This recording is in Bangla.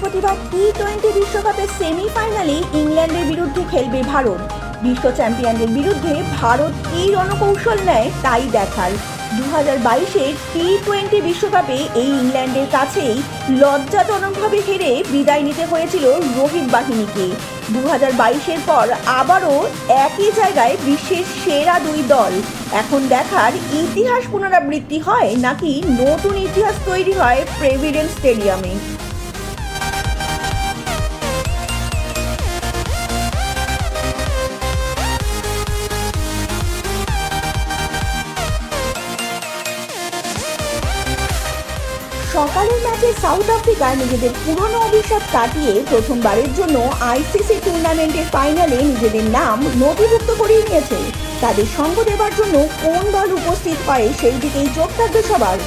বৃহস্পতিবার টি-20 বিশ্বকাপের সেমিফাইনালে ইংল্যান্ডের বিরুদ্ধে খেলবে ভারত। বিশ্ব চ্যাম্পিয়নদের বিরুদ্ধে ভারত কী রণকৌশল নেয় তাই দেখার। 2022-এর টি-20 বিশ্বকাপে এই ইংল্যান্ডের কাছেই লজ্জাজনকভাবে হেরে বিদায় নিতে হয়েছিল রোহিত বাহিনীকে। 2022-এর পর আবারও একই জায়গায় বিশ্বের সেরা দুই দল। এখন দেখার ইতিহাস পুনরাবৃত্তি হয় নাকি নতুন ইতিহাস তৈরি হয় প্রেসিডেন্ট স্টেডিয়ামে। সকালের ম্যাচে সাউথ আফ্রিকা নিজেদের পুরনো অভিশাপ কাটিয়ে প্রথমবারের জন্য আইসিসি টুর্নামেন্টের ফাইনালে নিজেদের নাম নথিভুক্ত করিয়ে নিয়েছে। তাদের সঙ্গ দেবার জন্য কোন দল উপস্থিত হয় সেই দিকেই চোখ থাকবে সবার।